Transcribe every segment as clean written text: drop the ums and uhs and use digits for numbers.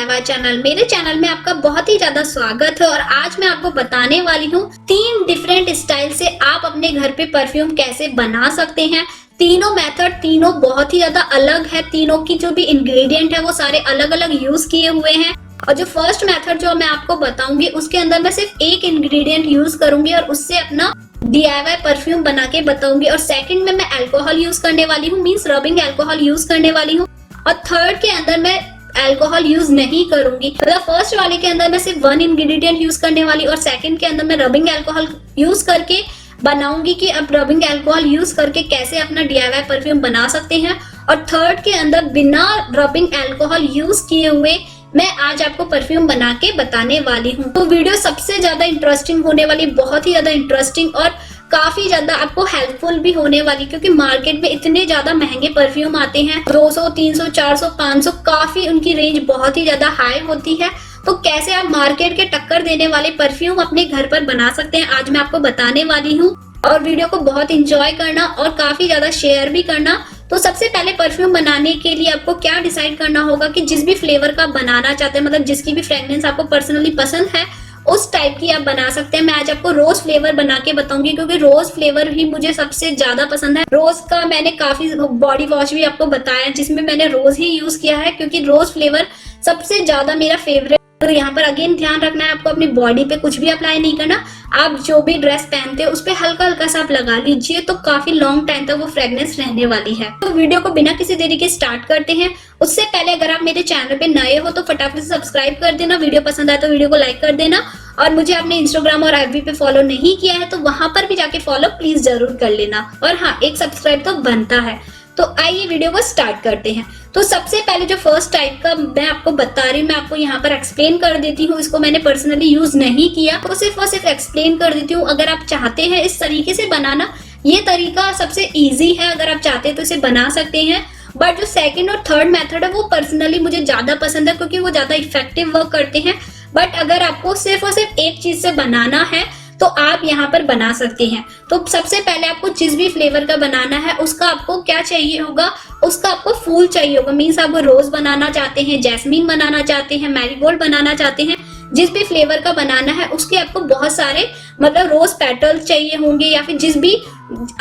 DIY channel. मेरे channel में आपका बहुत ही ज्यादा स्वागत है और आज मैं आपको बताने वाली हूँ 3 डिफरेंट स्टाइल से आप अपने घर पे परफ्यूम कैसे बना सकते हैं। तीनों मेथड तीनों बहुत ही ज्यादा अलग है। तीनों की जो भी इंग्रेडिएंट है वो सारे अलग अलग यूज किए हुए हैं। और जो फर्स्ट मेथड जो मैं आपको बताऊंगी उसके अंदर मैं सिर्फ एक इंग्रेडिएंट यूज करूंगी और उससे अपना DIY परफ्यूम बना के बताऊंगी। और सेकंड में मैं अल्कोहल यूज करने वाली हूँ, मींस रबिंग अल्कोहल यूज करने वाली हूँ। और थर्ड के अंदर मैं अल्कोहल यूज नहीं करूंगी। मतलब फर्स्ट वाले के अंदर मैं सिर्फ 1 इंग्रेडिएंट यूज करने वाली और सेकंड के अंदर मैं रबिंग अल्कोहल यूज करके बनाऊंगी कि अब रबिंग अल्कोहल यूज करके कैसे अपना DIY परफ्यूम बना सकते हैं। और थर्ड के अंदर बिना रबिंग अल्कोहल यूज किए हुए मैं आज आपको परफ्यूम बना के बताने वाली हूँ। तो वीडियो सबसे ज्यादा इंटरेस्टिंग होने वाली, बहुत ही ज्यादा इंटरेस्टिंग और काफी ज्यादा आपको हेल्पफुल भी होने वाली, क्योंकि मार्केट में इतने ज्यादा महंगे परफ्यूम आते हैं 200, 300, 400, 500, काफी उनकी रेंज बहुत ही ज्यादा हाई होती है। तो कैसे आप मार्केट के टक्कर देने वाले परफ्यूम अपने घर पर बना सकते हैं आज मैं आपको बताने वाली हूँ। और वीडियो को बहुत इंजॉय करना और काफी ज्यादा शेयर भी करना। तो सबसे पहले परफ्यूम बनाने के लिए आपको क्या डिसाइड करना होगा कि जिस भी फ्लेवर का बनाना चाहते हैं, मतलब जिसकी भी फ्रेग्रेंस आपको पर्सनली पसंद है उस टाइप की आप बना सकते हैं। मैं आज आपको रोज फ्लेवर बना के बताऊंगी क्योंकि रोज फ्लेवर ही मुझे सबसे ज्यादा पसंद है। रोज का मैंने काफी बॉडी वॉश भी आपको बताया जिसमें मैंने रोज ही यूज किया है, क्योंकि रोज फ्लेवर सबसे ज्यादा मेरा फेवरेट। तो यहाँ पर अगेन ध्यान रखना है आपको अपनी बॉडी पे कुछ भी अप्लाई नहीं करना। आप जो भी ड्रेस पहनते हैं उस पे हल्का हल्का सा आप लगा लीजिए, तो काफी लॉन्ग टाइम तक वो फ्रेग्रेंस रहने वाली है। तो वीडियो को बिना किसी देरी के स्टार्ट करते हैं। उससे पहले अगर आप मेरे चैनल पे नए हो तो फटाफट से सब्सक्राइब कर देना, वीडियो पसंद आए तो वीडियो को लाइक कर देना। और मुझे आपने इंस्टाग्राम और FB पे फॉलो नहीं किया है तो वहां पर भी जाके फॉलो प्लीज जरूर कर लेना। और हाँ, एक सब्सक्राइब तो बनता है। तो आइए वीडियो को स्टार्ट करते हैं। तो सबसे पहले जो फर्स्ट टाइप का मैं आपको बता रही हूँ, मैं आपको यहाँ पर एक्सप्लेन कर देती हूँ। इसको मैंने पर्सनली यूज नहीं किया, तो सिर्फ और सिर्फ एक्सप्लेन कर देती हूँ। अगर आप चाहते हैं इस तरीके से बनाना, ये तरीका सबसे इजी है, अगर आप चाहते हैं तो इसे बना सकते हैं। बट जो सेकेंड और थर्ड मेथड है वो पर्सनली मुझे ज्यादा पसंद है क्योंकि वो ज्यादा इफेक्टिव वर्क करते हैं। बट अगर आपको सिर्फ और सिर्फ एक चीज से बनाना है तो आप यहाँ पर बना सकते हैं। तो सबसे पहले आपको जिस भी फ्लेवर का बनाना है उसका आपको क्या चाहिए होगा, उसका आपको फूल चाहिए होगा। मीन्स आप रोज बनाना चाहते हैं, जैस्मीन बनाना चाहते हैं, मैरीगोल्ड बनाना चाहते हैं, जिस भी फ्लेवर का बनाना है उसके आपको बहुत सारे मतलब रोज पेटल्स चाहिए होंगे। या फिर जिस भी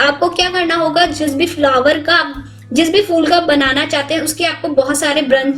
आपको क्या करना होगा, जिस भी फ्लावर का, जिस भी फूल का बनाना चाहते हैं उसके आपको बहुत सारे ब्रांच,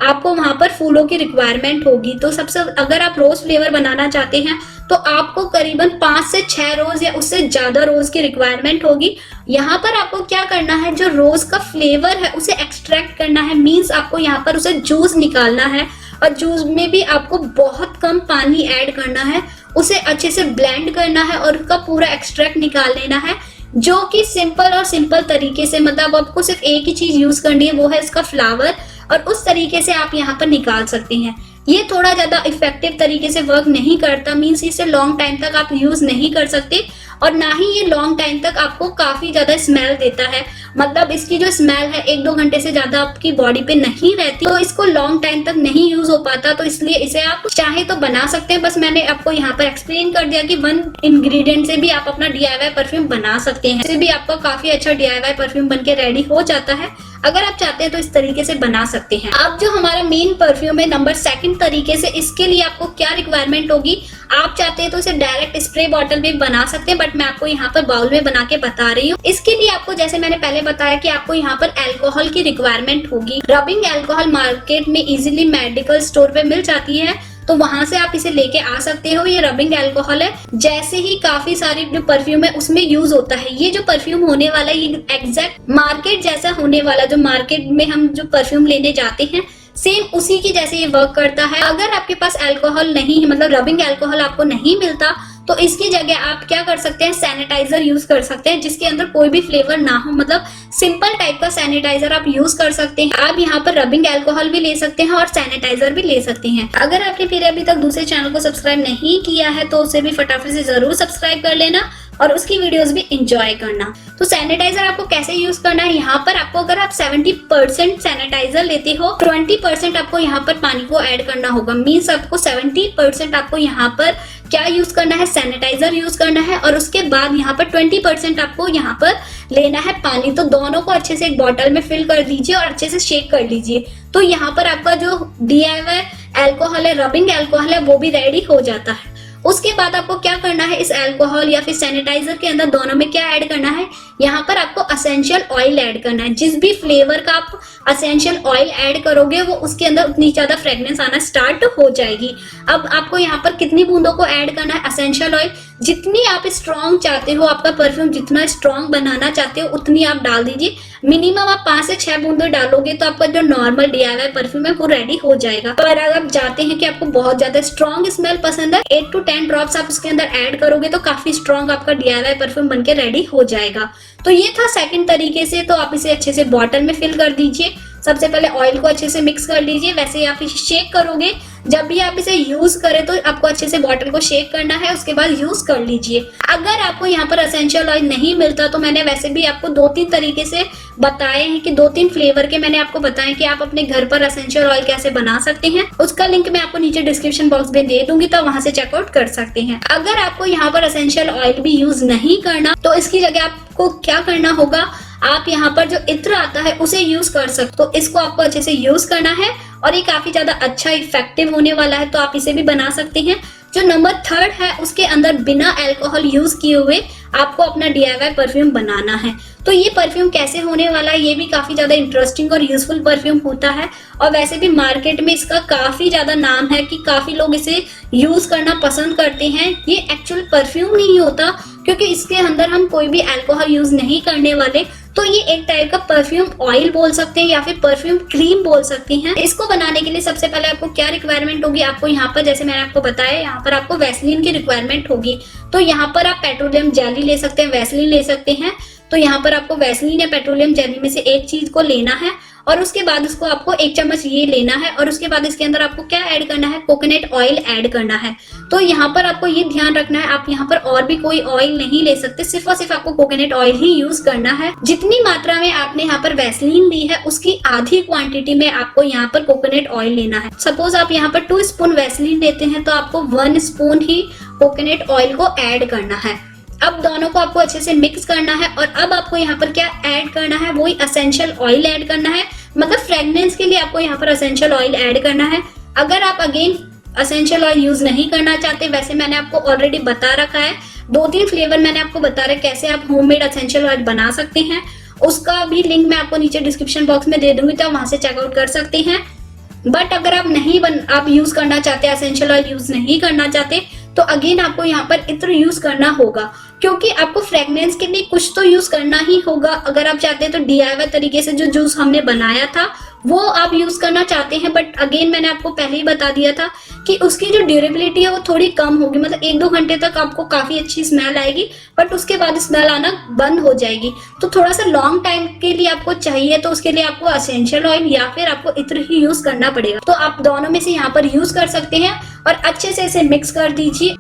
आपको वहां पर फूलों की रिक्वायरमेंट होगी। तो सबसे अगर आप रोज फ्लेवर बनाना चाहते हैं तो आपको करीबन 5 से 6 रोज या उससे ज्यादा रोज की रिक्वायरमेंट होगी। यहाँ पर आपको क्या करना है, जो रोज का फ्लेवर है उसे एक्सट्रैक्ट करना है। मींस आपको यहाँ पर उसे जूस निकालना है और जूस में भी आपको बहुत कम पानी ऐड करना है, उसे अच्छे से ब्लेंड करना है और उसका पूरा एक्सट्रैक्ट निकाल लेना है। जो कि सिंपल तरीके से, मतलब आपको सिर्फ एक ही चीज यूज करनी है, वो है इसका फ्लावर। और उस तरीके से आप यहाँ पर निकाल सकते हैं। ये थोड़ा ज्यादा इफेक्टिव तरीके से वर्क नहीं करता, मींस इसे लॉन्ग टाइम तक आप यूज नहीं कर सकते और ना ही ये लॉन्ग टाइम तक आपको काफी ज्यादा स्मेल देता है। मतलब इसकी जो स्मेल है 1-2 घंटे से ज्यादा आपकी बॉडी पे नहीं रहती, तो इसको लॉन्ग टाइम तक नहीं यूज हो पाता। तो इसलिए इसे आप चाहे तो बना सकते हैं। बस मैंने आपको यहाँ पर एक्सप्लेन कर दिया कि 1 इंग्रेडिएंट से भी आप अपना DIY परफ्यूम बना सकते हैं। इससे भी आपका काफी अच्छा DIY परफ्यूम बनके रेडी हो जाता है। अगर आप चाहते हैं तो इस तरीके से बना सकते हैं। अब जो हमारा मेन परफ्यूम है नंबर 2 तरीके से, इसके लिए आपको क्या रिक्वायरमेंट होगी, आप चाहते हैं तो इसे डायरेक्ट स्प्रे बॉटल में बना सकते हैं, बट मैं आपको यहाँ पर बाउल में बना के बता रही हूँ। इसके लिए आपको, जैसे मैंने पहले बताया कि आपको यहाँ पर अल्कोहल की रिक्वायरमेंट होगी। रबिंग अल्कोहल मार्केट में इजीली मेडिकल स्टोर पे मिल जाती है, तो वहां से आप इसे लेके आ सकते हो। ये रबिंग अल्कोहल है, जैसे ही काफी सारी जो परफ्यूम है उसमें यूज होता है। ये जो परफ्यूम होने वाला है ये एग्जैक्ट मार्केट जैसा होने वाला, जो मार्केट में हम जो परफ्यूम लेने जाते हैं सेम उसी की जैसे ये वर्क करता है। अगर आपके पास अल्कोहल नहीं है, मतलब रबिंग अल्कोहल आपको नहीं मिलता, तो इसकी जगह आप क्या कर सकते हैं, सैनिटाइजर यूज कर सकते हैं जिसके अंदर कोई भी फ्लेवर ना हो। मतलब सिंपल टाइप का सैनिटाइजर आप यूज कर सकते हैं। आप यहाँ पर रबिंग अल्कोहल भी ले सकते हैं और सैनिटाइजर भी ले सकते हैं। अगर आपने फिर अभी तक दूसरे चैनल को सब्सक्राइब नहीं किया है तो उसे भी फटाफट से जरूर सब्सक्राइब कर लेना और उसकी वीडियोस भी एंजॉय करना। तो सैनिटाइजर आपको कैसे यूज करना है, यहाँ पर आपको अगर आप 70% सैनिटाइजर लेते हो, 20% आपको यहाँ पर पानी को ऐड करना होगा। मीन्स आपको 70% आपको यहाँ पर क्या यूज करना है, सैनिटाइजर यूज करना है और उसके बाद यहाँ पर 20% आपको यहाँ पर लेना है पानी। तो दोनों को अच्छे से एक बॉटल में फिल कर दीजिए और अच्छे से शेक कर लीजिए। तो यहाँ पर आपका जो DIY अल्कोहल है, रबिंग अल्कोहल है, वो भी रेडी हो जाता है। उसके बाद आपको क्या करना है, इस अल्कोहल या फिर सैनिटाइजर के अंदर दोनों में क्या ऐड करना है, यहाँ पर आपको असेंशियल ऑयल ऐड करना है। जिस भी फ्लेवर का आप असेंशियल ऑयल ऐड करोगे वो उसके अंदर उतनी ज्यादा फ्रेग्रेंस आना स्टार्ट हो जाएगी। अब आपको यहाँ पर कितनी बूंदों को ऐड करना है असेंशियल ऑयल, जितनी आप स्ट्रॉन्ग चाहते हो, आपका परफ्यूम जितना स्ट्रॉन्ग बनाना चाहते हो उतनी आप डाल दीजिए। मिनिमम आप 5 से 6 बूंदे डालोगे तो आपका जो नॉर्मल DIY परफ्यूम है वो रेडी हो जाएगा। पर अगर आप चाहते हैं कि आपको बहुत ज्यादा स्ट्रॉन्ग स्मेल पसंद है, 8 to 10 ड्रॉप्स आप उसके अंदर ऐड करोगे तो काफी स्ट्रॉन्ग आपका DIY परफ्यूम बनके रेडी हो जाएगा। तो ये था सेकंड तरीके से। तो आप इसे अच्छे से बॉटल में फिल कर दीजिए। सबसे पहले ऑयल को अच्छे से मिक्स कर लीजिए। वैसे ही आप इसे शेक करोगे, जब भी आप इसे यूज करें तो आपको अच्छे से बॉटल को शेक करना है, उसके बाद यूज कर लीजिए। अगर आपको यहाँ पर एसेंशियल ऑयल नहीं मिलता तो मैंने वैसे भी आपको 2-3 तरीके से बताए हैं कि 2-3 फ्लेवर के मैंने आपको बताए कि आप अपने घर पर एसेंशियल ऑयल कैसे बना सकते हैं। उसका लिंक मैं आपको नीचे डिस्क्रिप्शन बॉक्स में दे दूंगी, तो वहां से चेकआउट कर सकते हैं। अगर आपको यहाँ पर एसेंशियल ऑयल भी यूज नहीं करना तो इसकी जगह आपको क्या करना होगा, आप यहाँ पर जो इत्र आता है उसे यूज कर सकते हो। तो इसको आपको अच्छे से यूज करना है और ये काफी ज्यादा अच्छा इफेक्टिव होने वाला है, तो आप इसे भी बना सकते हैं। जो नंबर 3 है उसके अंदर बिना अल्कोहल यूज किए हुए आपको अपना DIY परफ्यूम बनाना है। तो ये परफ्यूम कैसे होने वाला है, ये भी काफी ज्यादा इंटरेस्टिंग और यूजफुल परफ्यूम होता है। और वैसे भी मार्केट में इसका काफी ज्यादा नाम है कि काफी लोग इसे यूज करना पसंद करते हैं। ये एक्चुअल परफ्यूम नहीं होता क्योंकि इसके अंदर हम कोई भी अल्कोहल यूज नहीं करने वाले। तो ये एक टाइप का परफ्यूम ऑयल बोल सकते हैं या फिर परफ्यूम क्रीम बोल सकते हैं। इसको बनाने के लिए सबसे पहले आपको क्या रिक्वायरमेंट होगी, आपको यहाँ पर जैसे मैंने आपको बताया, यहाँ पर आपको वैसलीन की रिक्वायरमेंट होगी। तो यहाँ पर आप पेट्रोलियम जेली ले सकते हैं, वैसलीन ले सकते हैं। तो यहाँ पर आपको वैसलीन या पेट्रोलियम जेली में से एक चीज को लेना है और उसके बाद उसको आपको 1 चम्मच ये लेना है और उसके बाद इसके अंदर आपको क्या ऐड करना है, कोकोनट ऑयल ऐड करना है। तो यहाँ पर आपको ये ध्यान रखना है, आप यहाँ पर और भी कोई ऑयल नहीं ले सकते, सिर्फ और सिर्फ आपको कोकोनट ऑयल ही यूज करना है। जितनी मात्रा में आपने यहाँ पर वैसलीन ली है उसकी आधी क्वांटिटी में आपको यहाँ पर कोकोनट ऑयल लेना है। सपोज आप यहाँ पर 2 स्पून वैसलीन लेते हैं तो आपको 1 स्पून ही कोकोनट ऑयल को ऐड करना है। अब दोनों को आपको अच्छे से मिक्स करना है और अब आपको यहाँ पर क्या ऐड करना है, वही एसेंशियल ऑयल ऐड करना है। मतलब फ्रेग्रेंस के लिए आपको यहाँ पर एसेंशियल ऑयल ऐड करना है। अगर आप अगेन एसेंशियल ऑयल यूज नहीं करना चाहते, वैसे मैंने आपको ऑलरेडी बता रखा है, 2-3 फ्लेवर मैंने आपको बता रहा है कैसे आप होममेड एसेंशियल ऑयल बना सकते हैं। उसका भी लिंक मैं आपको नीचे डिस्क्रिप्शन बॉक्स में दे दूंगी, तो वहां से चेकआउट कर सकते हैं। बट अगर आप यूज करना चाहते हैं, एसेंशियल ऑयल यूज नहीं करना चाहते, तो अगेन आपको यहाँ पर इत्र यूज करना होगा क्योंकि आपको फ्रेग्रेंस के लिए कुछ तो यूज करना ही होगा। अगर आप चाहते हैं तो DIY तरीके से जो जूस हमने बनाया था वो आप यूज करना चाहते हैं, बट अगेन मैंने आपको पहले ही बता दिया था कि उसकी जो ड्यूरेबिलिटी है वो थोड़ी कम होगी। मतलब 1-2 घंटे तक आपको काफी अच्छी स्मेल आएगी, बट उसके बाद स्मेल आना बंद हो जाएगी। तो थोड़ा सा लॉन्ग टाइम के लिए आपको चाहिए, तो उसके लिए आपको एसेंशियल ऑयल या फिर आपको इत्र ही यूज करना पड़ेगा। तो आप दोनों में से यहाँ पर यूज कर सकते हैं और अच्छे से इसे मिक्स कर दीजिए।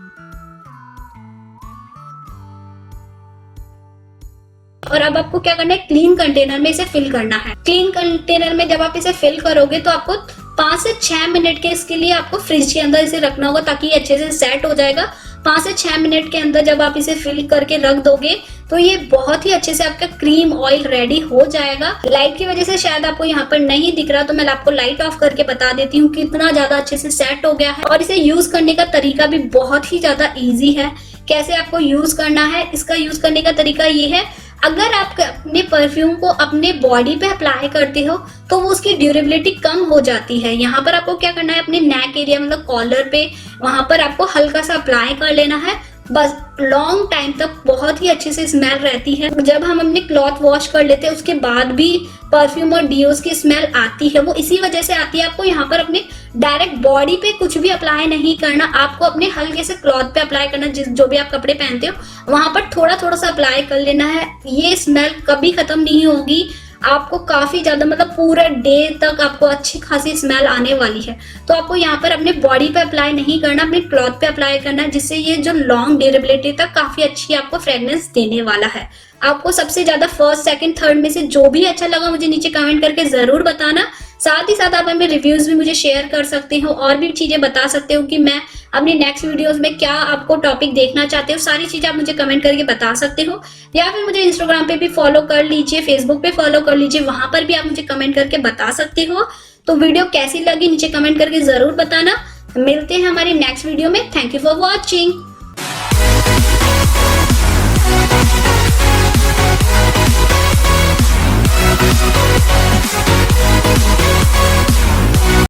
और अब आपको क्या करना है, क्लीन कंटेनर में इसे फिल करना है। क्लीन कंटेनर में जब आप इसे फिल करोगे तो आपको 5 से 6 मिनट के इसके लिए आपको फ्रिज के अंदर इसे रखना होगा ताकि ये अच्छे से सेट हो जाएगा। 5 से 6 मिनट के अंदर जब आप इसे फिल करके रख दोगे तो ये बहुत ही अच्छे से आपका क्रीम ऑयल रेडी हो जाएगा। लाइट की वजह से शायद आपको यहाँ पर नहीं दिख रहा, तो मैं आपको लाइट ऑफ करके बता देती हूँ कि इतना ज्यादा अच्छे से सेट हो गया है। और इसे यूज करने का तरीका भी बहुत ही ज्यादा इजी है। कैसे आपको यूज करना है, इसका यूज करने का तरीका ये है, अगर आप अपने परफ्यूम को अपने बॉडी पे अप्लाई करते हो तो वो उसकी ड्यूरेबिलिटी कम हो जाती है। यहाँ पर आपको क्या करना है, अपने नेक एरिया मतलब कॉलर पे वहां पर आपको हल्का सा अप्लाई कर लेना है। बस लॉन्ग टाइम तक बहुत ही अच्छे से स्मेल रहती है। जब हम अपने क्लॉथ वॉश कर लेते हैं उसके बाद भी परफ्यूम और डिओस की स्मेल आती है, वो इसी वजह से आती है। आपको यहाँ पर अपने डायरेक्ट बॉडी पे कुछ भी अप्लाई नहीं करना, आपको अपने हल्के से क्लॉथ पे अप्लाई करना, जो भी आप कपड़े पहनते हो वहां पर थोड़ा थोड़ा सा अप्लाई कर लेना है। ये स्मेल कभी खत्म नहीं होगी, आपको काफी ज्यादा मतलब पूरा डे तक आपको अच्छी खासी स्मेल आने वाली है। तो आपको यहाँ पर अपने बॉडी पे अप्लाई नहीं करना, अपने क्लॉथ पे अप्लाई करना है, जिससे ये जो लॉन्ग ड्यूरेबिलिटी तक काफी अच्छी आपको फ्रेग्रेंस देने वाला है। आपको सबसे ज्यादा फर्स्ट, सेकंड, थर्ड में से जो भी अच्छा लगा मुझे नीचे कमेंट करके जरूर बताना। साथ ही साथ आप हमें रिव्यूज भी मुझे शेयर कर सकते हो और भी चीजें बता सकते हो कि मैं अपनी नेक्स्ट वीडियोस में क्या आपको टॉपिक देखना चाहते हो। सारी चीजें आप मुझे कमेंट करके बता सकते हो, या फिर मुझे इंस्टाग्राम पे भी फॉलो कर लीजिए, फेसबुक पे फॉलो कर लीजिए, वहां पर भी आप मुझे कमेंट करके बता सकते हो। तो वीडियो कैसी लगी नीचे कमेंट करके जरूर बताना। मिलते हैं हमारी नेक्स्ट वीडियो में। Thank you for watching.